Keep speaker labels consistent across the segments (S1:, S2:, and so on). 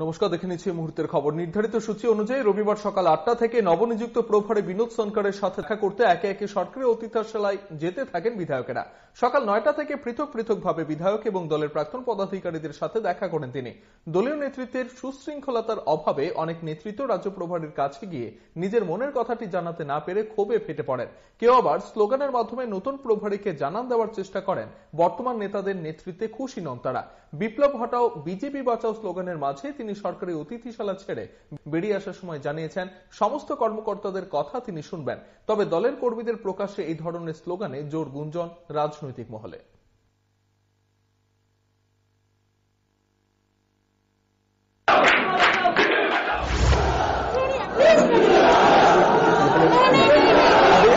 S1: নমস্কার, দেখে নিচ্ছি মুহূর্তের খবর। নির্ধারিত সূচি অনুযায়ী রবিবার সকাল 8টা থেকে নবনিযুক্ত প্রভারী বিনোদ সনকরের সাথে দেখা করতে একে একে সরকারি অতিথিশালায় যেতে থাকেন বিধায়কেরা। সকাল 9টা থেকে পৃথক পৃথকভাবে বিধায়ক এবং দলের প্রাক্তন পদাধিকারীদের সাথে দেখা করেন তিনি। দলীয় নেতৃত্বের সুশৃঙ্খলতার অভাবে অনেক নেতৃত্ব রাজ্য প্রভারীর কাছে গিয়ে নিজের মনের কথাটি জানাতে না পেরে ক্ষোভে ফেটে পড়েন। কেউ আবার স্লোগানের মাধ্যমে নতুন প্রভারীকে জানান দেওয়ার চেষ্টা করেন। বর্তমান নেতাদের নেতৃত্বে খুশি নন তারা। বিপ্লব হটাও, বিজেপি বাঁচাও স্লোগানের মাঝে তিনি সরকারি অতিথিশালা ছেড়ে বেরিয়ে আসার সময় জানিয়েছেন সমস্ত কর্মকর্তাদের কথা তিনি শুনবেন। তবে দলের কর্মীদের প্রকাশ্যে এই ধরনের স্লোগানে জোর গুঞ্জন রাজনৈতিক মহলে।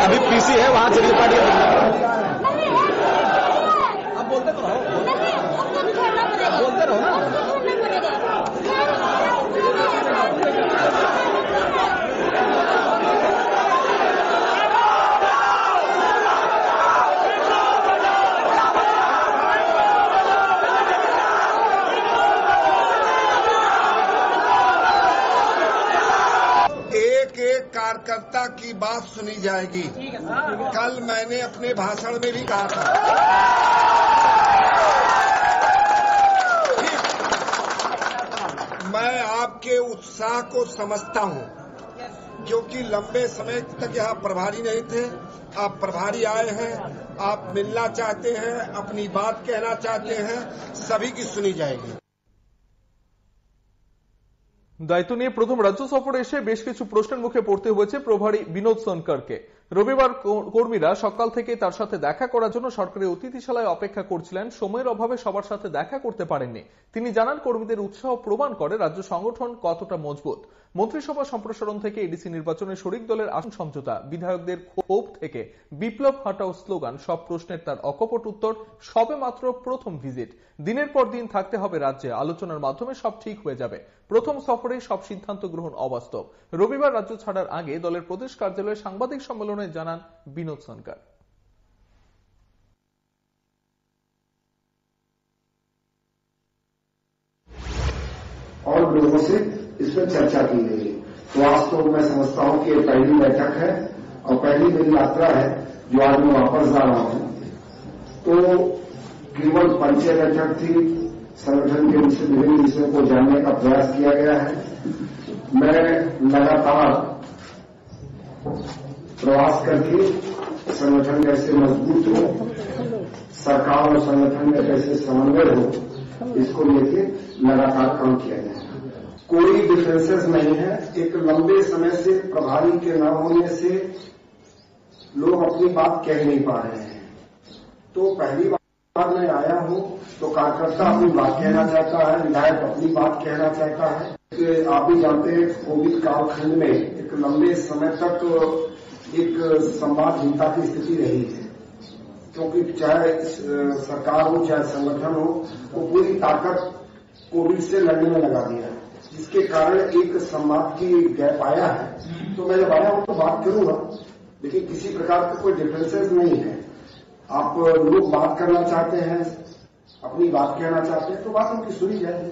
S2: अभी पीसी है वहां चलिए पार्टी आप बोलते तो रहो ना।
S3: एक एक कार्यकर्ता की बात सुनी जाएगी। कल मैंने अपने भाषण में भी कहा था, मैं आपके उत्साह को समझता हूं, क्योंकि लंबे समय तक यहाँ प्रभारी नहीं थे। आप प्रभारी आए हैं, आप मिलना चाहते हैं, अपनी बात कहना चाहते हैं, सभी की सुनी जाएगी।
S1: দায়িত্ব নিয়ে প্রথম রাজ্য সফরে এসে বেশ কিছু প্রশ্নের মুখে পড়তে হয়েছে প্রভারী বিনোদ সনকরকে। রবিবার কর্মীরা সকাল থেকে তার সাথে দেখা করার জন্য সরকারি অতিথিশালায় অপেক্ষা করছিলেন। সময়ের অভাবে সবার সাথে দেখা করতে পারেননি। তিনি জানান কর্মীদের উৎসাহ প্রমাণ করে রাজ্য সংগঠন কতটা মজবুত। মন্ত্রিসভা সম্প্রসারণ থেকে এডিসি নির্বাচনে শরিক দলের আসন সমঝোতা, বিধায়কদের ক্ষোভ থেকে বিপ্লব হটাও স্লোগান, সব প্রশ্নের তার অকপট উত্তর। সবে মাত্র প্রথম ভিজিট, দিনের পর দিন থাকতে হবে রাজ্যে, আলোচনার মাধ্যমে সব ঠিক হয়ে যাবে। প্রথম সফরে সব সিদ্ধান্ত গ্রহণ অবাস্তব। রবিবার রাজ্য ছাড়ার আগে দলের প্রদেশ কার্যালয়ে সাংবাদিক সম্মেলনে জানান বিনোদ সনকর।
S4: और लोगों से इस पर चर्चा की गई। तो आज तो मैं समझता हूं कि ये पहली बैठक है और पहली मेरी यात्रा है जो आज मैं वापस जा रहा हूं। तो केवल परिचय बैठक थी, संगठन के विभिन्न विषयों को जानने का प्रयास किया गया है। मैं लगातार प्रयास करके संगठन कैसे मजबूत हो, सरकार और संगठन में कैसे समन्वय हो, इसको लेके लगातार काम किया गया है। कोई डिफरेंसेस नहीं है। एक लंबे समय से प्रभारी के न होने से लोग अपनी बात कह नहीं पा रहे हैं। तो पहली बार मैं आया हूं तो कार्यकर्ता अपनी बात कहना चाहता है, विधायक अपनी बात कहना चाहता है। कि आप भी जानते हैं कोविड कालखंड में एक लंबे समय तक एक संवादहीनता की स्थिति रही है, क्योंकि चाहे सरकार हो चाहे संगठन हो, वो पूरी ताकत कोविड से लड़ने में लगा दिया है, जिसके कारण एक संवाद की गैप आया है। तो मैं जब आया हूं तो बात करूंगा, लेकिन किसी प्रकार का कोई डिफरेंसेस नहीं है। आप लोग बात करना चाहते हैं, अपनी बात कहना चाहते हैं, तो बात उनकी सुनी जाएगी।